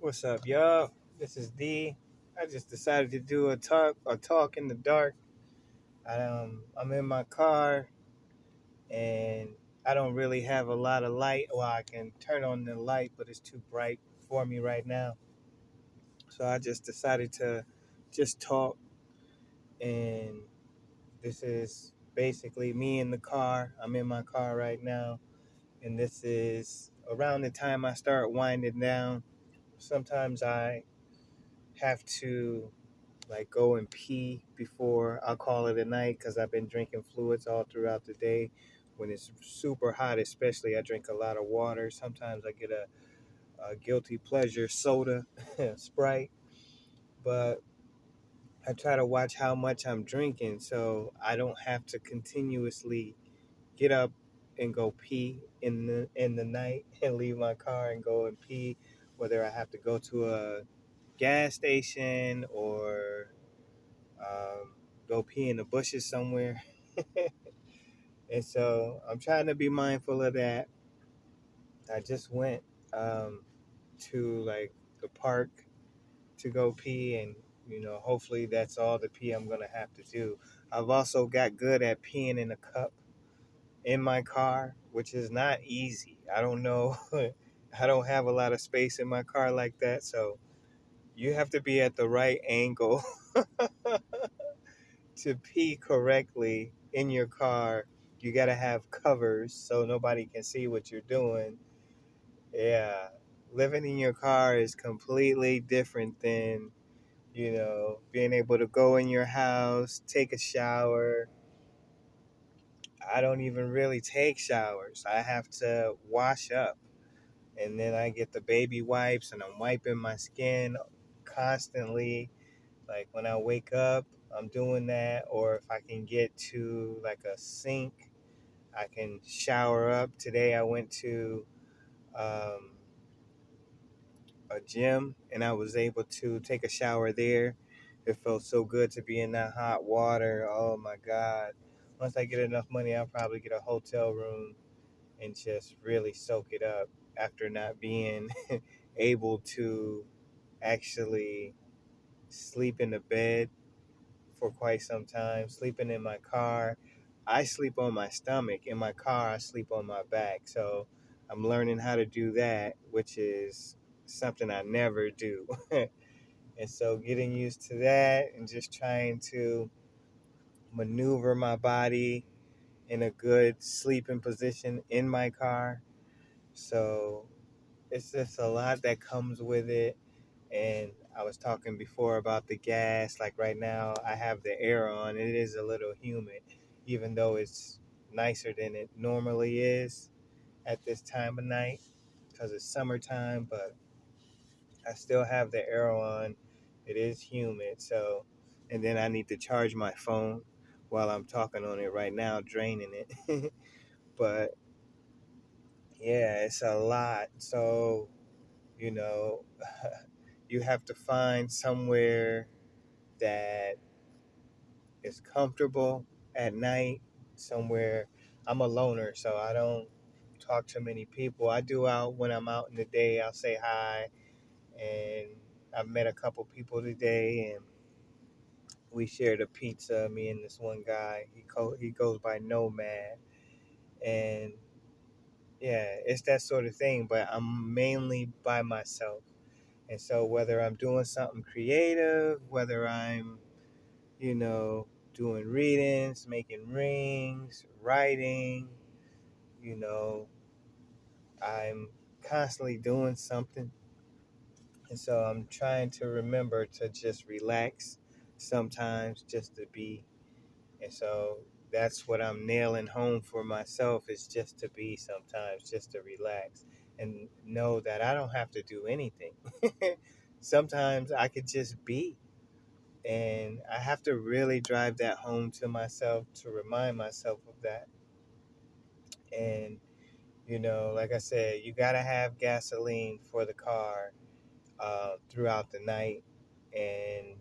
What's up, y'all? This is D. I just decided to do a talk in the dark. I'm in my car and I don't really have a lot of light. Well, I can turn on the light, but it's too bright for me right now. So I just decided to just talk, and this is basically me in the car. I'm in my car right now, and this is around the time I start winding down. Sometimes I have to like go and pee before I'll call it a night because I've been drinking fluids all throughout the day. When it's super hot, especially, I drink a lot of water. Sometimes I get a guilty pleasure soda, Sprite, but I try to watch how much I'm drinking so I don't have to continuously get up and go pee in the night and leave my car and go and pee, whether I have to go to a gas station or um, go pee in the bushes somewhere. And so I'm trying to be mindful of that. I just went um, to like the park to go pee, and hopefully that's all the pee I'm gonna have to do. I've also got good at peeing in a cup in my car, which is not easy. I don't know. I don't have a lot of space in my car like that, so you have to be at the right angle to pee correctly in your car. You got to have covers so nobody can see what you're doing. Yeah, living in your car is completely different than, being able to go in your house, take a shower. I don't even really take showers. I have to wash up, and then I get the baby wipes and I'm wiping my skin constantly. Like when I wake up, I'm doing that. Or if I can get to like a sink, I can shower up. Today I went to um, a gym and I was able to take a shower there. It felt so good to be in that hot water. Oh my God. Once I get enough money, I'll probably get a hotel room and just really soak it up after not being able to actually sleep in the bed for quite some time, sleeping in my car. I sleep on my stomach. In my car, I sleep on my back. So I'm learning how to do that, which is something I never do. And so getting used to that and just trying to maneuver my body in a good sleeping position in my car. So it's just a lot that comes with it. And I was talking before about the gas. Like right now, I have the air on. It is a little humid, even though it's nicer than it normally is at this time of night because it's summertime. But I still have the air on. It is humid. So, and then I need to charge my phone while I'm talking on it right now, draining it. But yeah, it's a lot. So, you know, you have to find somewhere that is comfortable at night, somewhere. I'm a loner, so I don't talk to many people. I do out when I'm out in the day, I'll say hi, and I've met a couple people today, and we shared a pizza, me and this one guy. He goes by Nomad, and yeah, it's that sort of thing, but I'm mainly by myself. And so whether I'm doing something creative, whether I'm doing readings, making rings, writing. You know, I'm constantly doing something. And so I'm trying to remember to just relax sometimes, just to be. And so that's what I'm nailing home for myself is just to be sometimes, just to relax and know that I don't have to do anything. Sometimes I could just be. And I have to really drive that home to myself to remind myself of that. And, like I said, you got to have gasoline for the car throughout the night. And,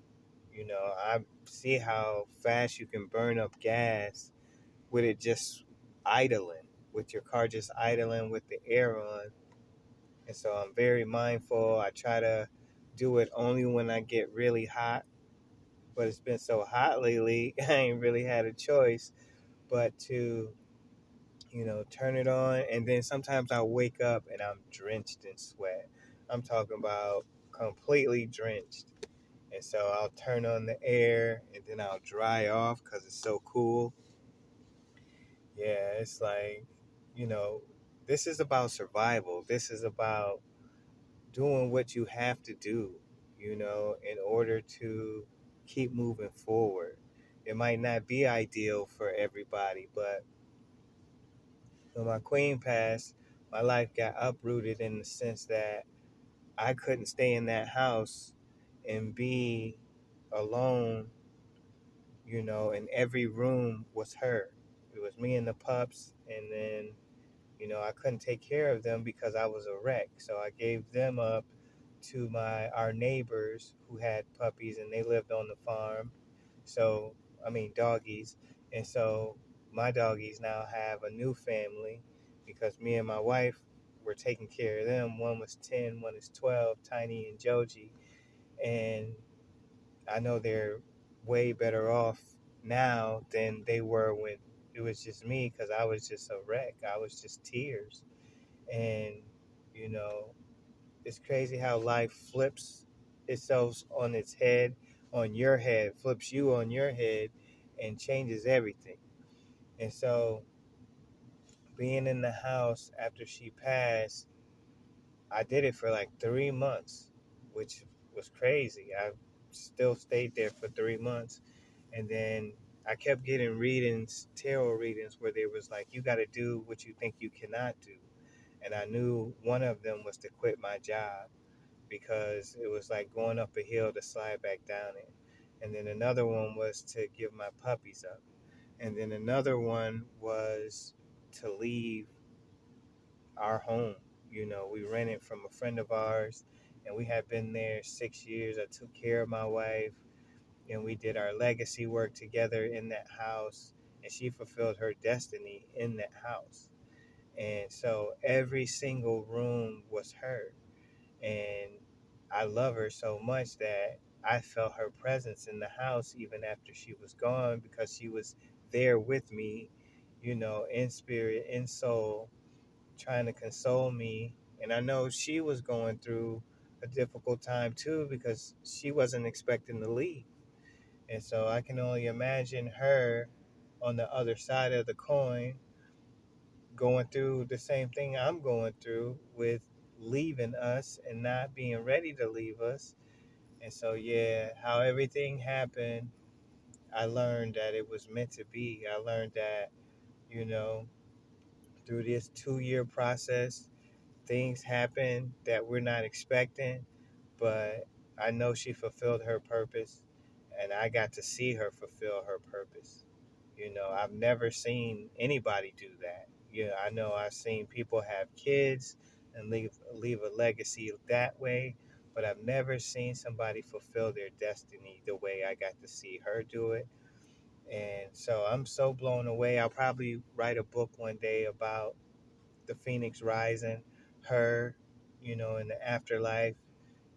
I see how fast you can burn up gas with it just idling, with your car just idling with the air on. And so I'm very mindful. I try to do it only when I get really hot, but it's been so hot lately, I ain't really had a choice but to, turn it on. And then sometimes I wake up and I'm drenched in sweat. I'm talking about completely drenched. And so I'll turn on the air and then I'll dry off because it's so cool. Yeah, it's like, you know, this is about survival. This is about doing what you have to do, in order to keep moving forward. It might not be ideal for everybody, but when my queen passed, my life got uprooted in the sense that I couldn't stay in that house and be alone, and every room was her. It was me and the pups, and then I couldn't take care of them because I was a wreck. So I gave them up to our neighbors who had puppies and they lived on the farm. So, I mean, doggies. And so my doggies now have a new family because me and my wife were taking care of them. One was 10, one is 12, Tiny and Joji. And I know they're way better off now than they were when it was just me because I was just a wreck. I was just tears. And, you know, it's crazy how life flips itself on its head, on your head, flips you on your head, and changes everything. And so, being in the house after she passed, I did it for like 3 months, which was crazy. I still stayed there for 3 months. And then I kept getting readings, tarot readings, where they was like, you got to do what you think you cannot do. And I knew one of them was to quit my job because it was like going up a hill to slide back down it. And then another one was to give my puppies up. And then another one was to leave our home. We rented from a friend of ours and we had been there 6 years. I took care of my wife and we did our legacy work together in that house. And she fulfilled her destiny in that house. And so every single room was her. And I love her so much that I felt her presence in the house even after she was gone because she was there with me, in spirit, in soul, trying to console me. And I know she was going through a difficult time too because she wasn't expecting to leave. And so I can only imagine her on the other side of the coin going through the same thing I'm going through with leaving us and not being ready to leave us. And so, yeah, how everything happened, I learned that it was meant to be. I learned that, you know, through this 2 year process, things happen that we're not expecting, but I know she fulfilled her purpose and I got to see her fulfill her purpose. I've never seen anybody do that. I know I've seen people have kids and leave a legacy that way, but I've never seen somebody fulfill their destiny the way I got to see her do it. And so I'm so blown away. I'll probably write a book one day about the Phoenix rising, her, in the afterlife,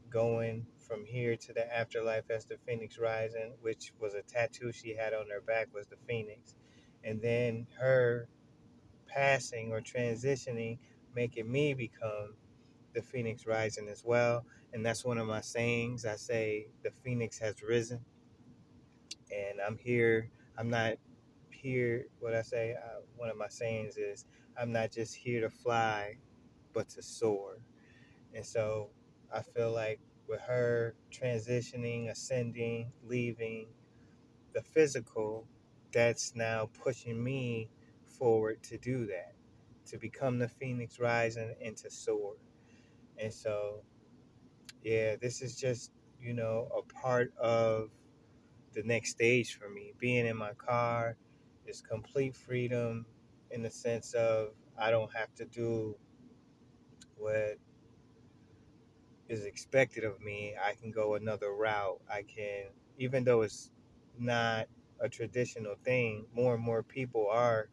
going from here to the afterlife as the Phoenix rising, which was a tattoo she had on her back was the Phoenix. And then her passing or transitioning, making me become the Phoenix rising as well. And that's one of my sayings. I say the Phoenix has risen and I'm here. I'm not here. What I say, one of my sayings is, I'm not just here to fly, but to soar. And so I feel like with her transitioning, ascending, leaving the physical, that's now pushing me forward to do that, to become the Phoenix rising and to soar. And so, yeah, this is just, a part of the next stage for me. Being in my car is complete freedom in the sense of I don't have to do what is expected of me. I can go another route. I can, even though it's not a traditional thing, more and more people are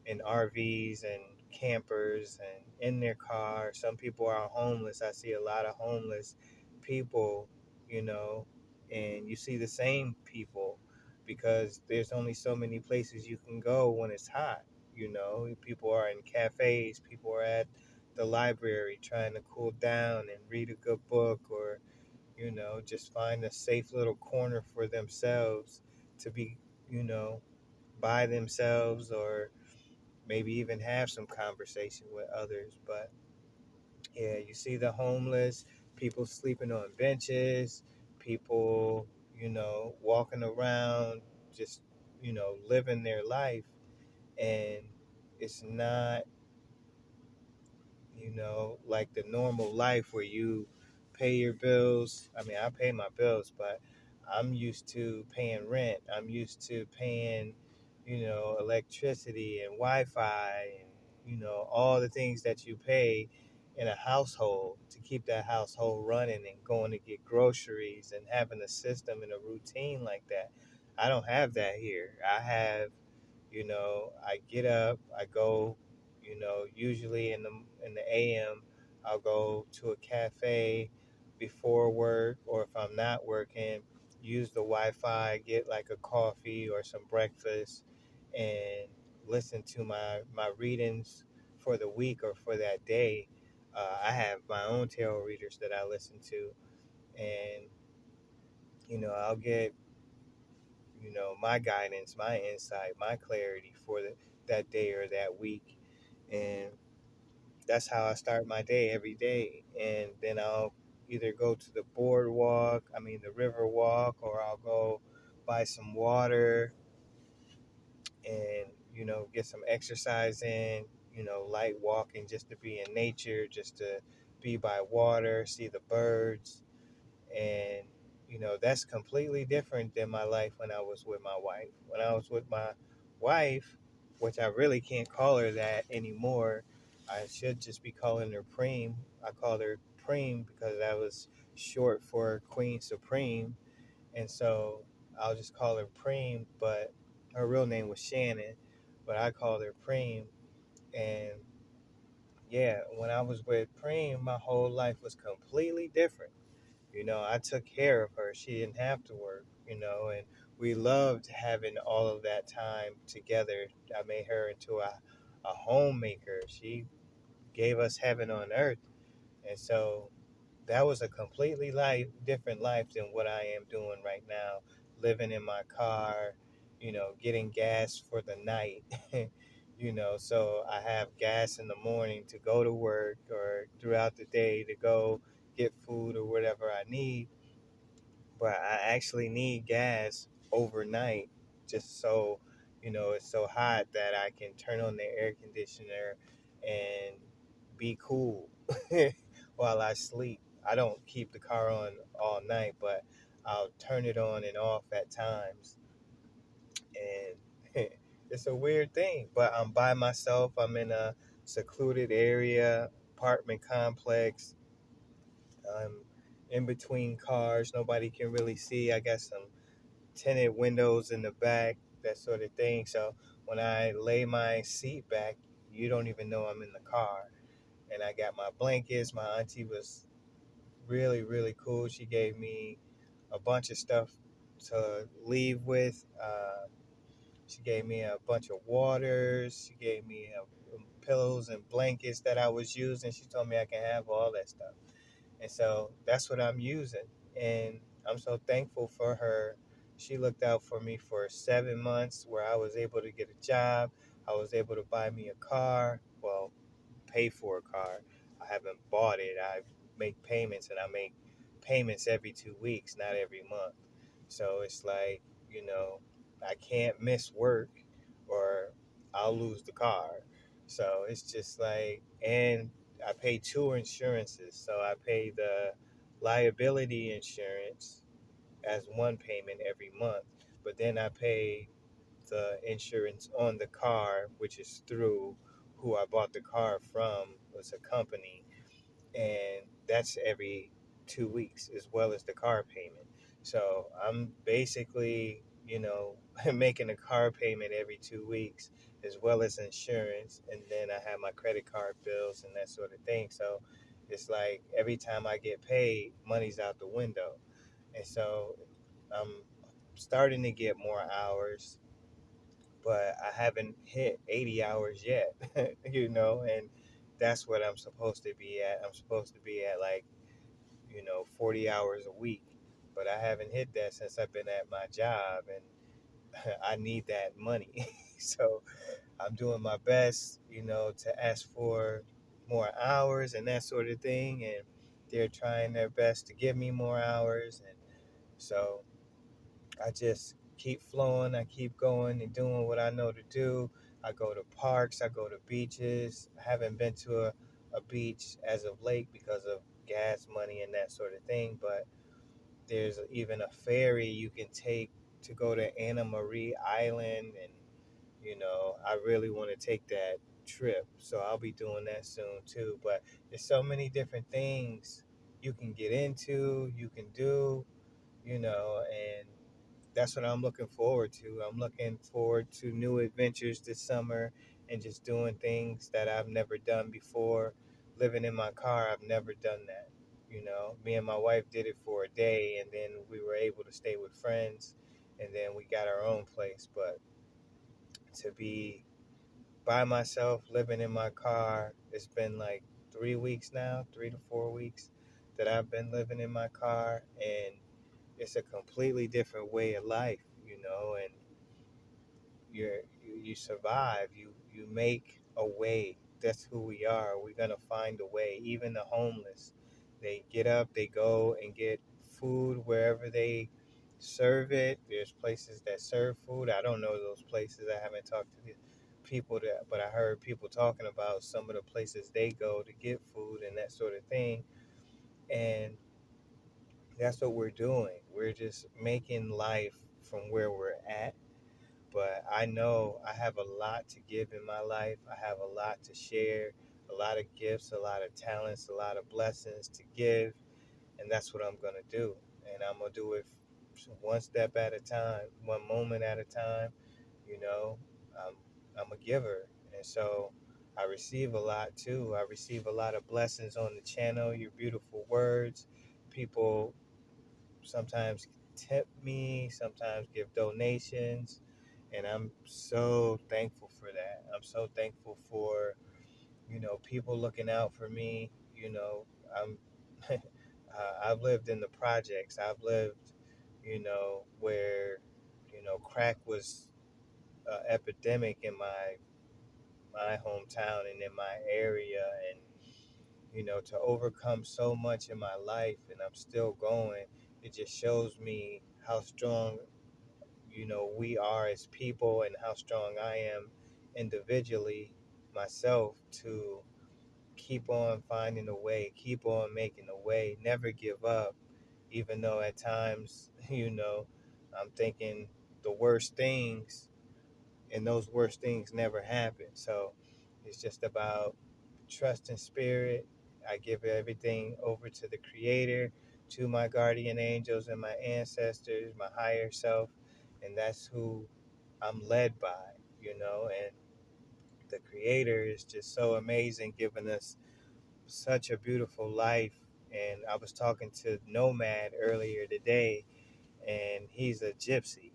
in RVs and campers and in their car. Some people are homeless. I see a lot of homeless people, you know, and you see the same people because there's only so many places you can go when it's hot. You know, people are in cafes, people are at the library trying to cool down and read a good book, or just find a safe little corner for themselves to be, you know, by themselves, or maybe even have some conversation with others. But yeah, you see the homeless, people sleeping on benches, people, walking around, just, living their life. And it's not, like the normal life where you pay your bills. I mean, I pay my bills, but I'm used to paying rent. I'm used to paying, electricity and Wi-Fi and, all the things that you pay in a household to keep that household running and going to get groceries and having a system and a routine like that. I don't have that here. I get up, I go, usually in the AM, I'll go to a cafe before work, or if I'm not working, use the Wi-Fi, get like a coffee or some breakfast, and listen to my readings for the week or for that day. I have my own tarot readers that I listen to, and I'll get my guidance, my insight, my clarity for that day or that week. And that's how I start my day every day. And then I'll either go to the boardwalk, I mean, the river walk, or I'll go buy some water and, get some exercise in, light walking just to be in nature, just to be by water, see the birds. And that's completely different than my life when I was with my wife. When I was with my wife, which I really can't call her that anymore, I should just be calling her Preem. I called her Preem because that was short for Queen Supreme, and so I'll just call her Preem. But her real name was Shannon, but I called her Preem. And yeah, when I was with Preem, my whole life was completely different. I took care of her. She didn't have to work, and we loved having all of that time together. I made her into a homemaker. She gave us heaven on earth. And so that was a completely different life than what I am doing right now, living in my car, getting gas for the night. So I have gas in the morning to go to work or throughout the day to go get food or whatever I need, but I actually need gas overnight just so, it's so hot that I can turn on the air conditioner and be cool while I sleep. I don't keep the car on all night, but I'll turn it on and off at times. And it's a weird thing, but I'm by myself. I'm in a secluded area, apartment complex. I'm in between cars. Nobody can really see. I got some tinted windows in the back, that sort of thing. So when I lay my seat back, you don't even know I'm in the car. And I got my blankets. My auntie was really, really cool. She gave me a bunch of stuff to leave with. She gave me a bunch of waters. She gave me pillows and blankets that I was using. She told me I can have all that stuff. And so that's what I'm using. And I'm so thankful for her. She looked out for me for 7 months where I was able to get a job. I was able to buy me a car. Well, pay for a car. I haven't bought it. I make payments, and I make payments every 2 weeks, not every month. So it's like, I can't miss work or I'll lose the car. So it's just like, and I pay two insurances. So I pay the liability insurance as one payment every month, but then I pay the insurance on the car, which is through who I bought the car from, was a company, and that's every 2 weeks as well as the car payment. So I'm basically, making a car payment every 2 weeks as well as insurance, and then I have my credit card bills and that sort of thing. So it's like every time I get paid, money's out the window, and so I'm starting to get more hours, but I haven't hit 80 hours yet, and that's what I'm supposed to be at. I'm supposed to be at like 40 hours a week, but I haven't hit that since I've been at my job, and I need that money. So I'm doing my best, to ask for more hours and that sort of thing, and they're trying their best to give me more hours, and so I just keep flowing. I keep going and doing what I know to do. I go to parks. I go to beaches. I haven't been to a beach as of late because of gas money and that sort of thing. But there's even a ferry you can take to go to Anna Marie Island. And, I really want to take that trip. So I'll be doing that soon too. But there's so many different things you can get into, you can do, and that's what I'm looking forward to. I'm looking forward to new adventures this summer and just doing things that I've never done before. Living in my car, I've never done that. Me and my wife did it for a day, and then we were able to stay with friends, and then we got our own place. But to be by myself, living in my car, it's been like 3 weeks now, 3 to 4 weeks that I've been living in my car, and it's a completely different way of life, and you survive. You make a way. That's who we are. We're gonna find a way. Even the homeless, they get up, they go and get food wherever they serve it. There's places that serve food. I don't know those places. I haven't talked to the people that, but I heard people talking about some of the places they go to get food and that sort of thing. And that's what we're doing. We're just making life from where we're at, but I know I have a lot to give in my life. I have a lot to share, a lot of gifts, a lot of talents, a lot of blessings to give, and that's what I'm going to do. And I'm going to do it one step at a time, one moment at a time. You know, I'm, I'm a giver, and so I receive a lot too. I receive a lot of blessings on the channel, your beautiful words. People sometimes tip me, sometimes give donations, and I'm so thankful for that. I'm so thankful for people looking out for me. I'm I've lived in the projects. I've lived, where crack was epidemic in my hometown and in my area, and to overcome so much in my life, and I'm still going. It just shows me how strong, we are as people, and how strong I am individually myself to keep on finding a way, keep on making a way, never give up, even though at times, I'm thinking the worst things, and those worst things never happen. So it's just about trust and spirit. I give everything over to the Creator, to my guardian angels and my ancestors, my higher self, and that's who I'm led by, and the Creator is just so amazing, giving us such a beautiful life. And I was talking to Nomad earlier today, and he's a gypsy,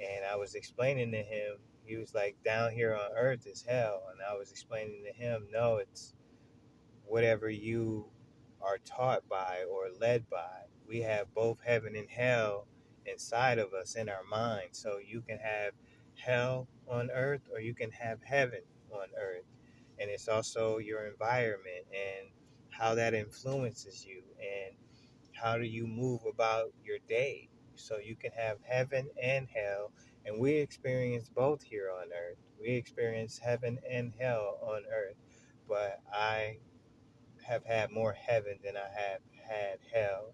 and I was explaining to him, he was like, down here on earth is hell. And I was explaining to him, no, it's whatever you are taught by or led by. We have both heaven and hell inside of us in our mind. So you can have hell on earth, or you can have heaven on earth. And it's also your environment and how that influences you, and how do you move about your day. So you can have heaven and hell. And we experience both here on earth. We experience heaven and hell on earth. But I have had more heaven than I have had hell.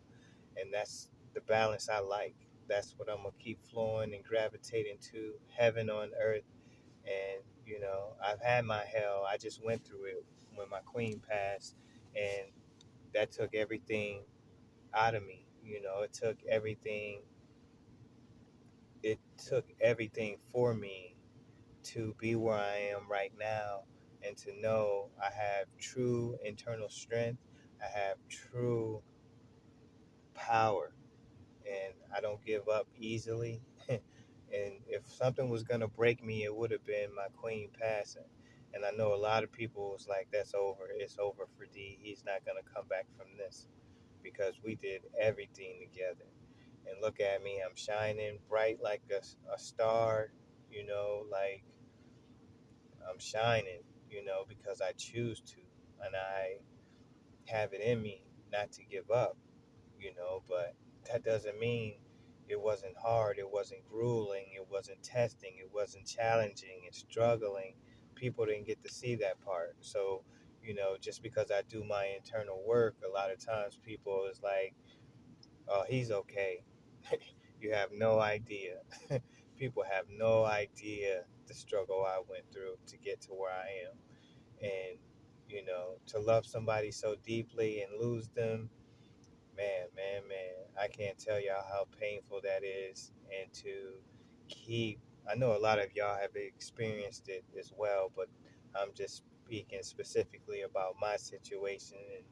And that's the balance I like. That's what I'm going to keep flowing and gravitating to, heaven on earth. And, I've had my hell. I just went through it when my queen passed. And that took everything out of me. It took everything for me to be where I am right now and to know I have true internal strength, I have true power, and I don't give up easily. And if something was gonna break me, it would have been my queen passing. And I know a lot of people was like, "That's over. It's over for D. He's not gonna come back from this because we did everything together." And look at me, I'm shining bright like a star. Like I'm shining. Because I choose to, and I have it in me not to give up. But that doesn't mean it wasn't hard, it wasn't grueling, it wasn't testing, it wasn't challenging and struggling. People didn't get to see that part. So, just because I do my internal work, a lot of times people is like, "Oh, he's okay." You have no idea. People have no idea the struggle I went through to get to where I am. And, to love somebody so deeply and lose them, man, man, man, I can't tell y'all how painful that is. And to keep, I know a lot of y'all have experienced it as well, but I'm just speaking specifically about my situation and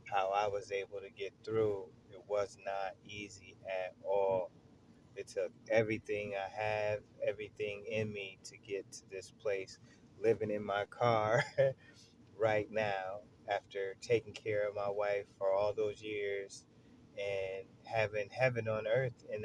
how I was able to get through. It was not easy at all. It took everything I have, everything in me to get to this place, living in my car right now after taking care of my wife for all those years and having heaven on earth in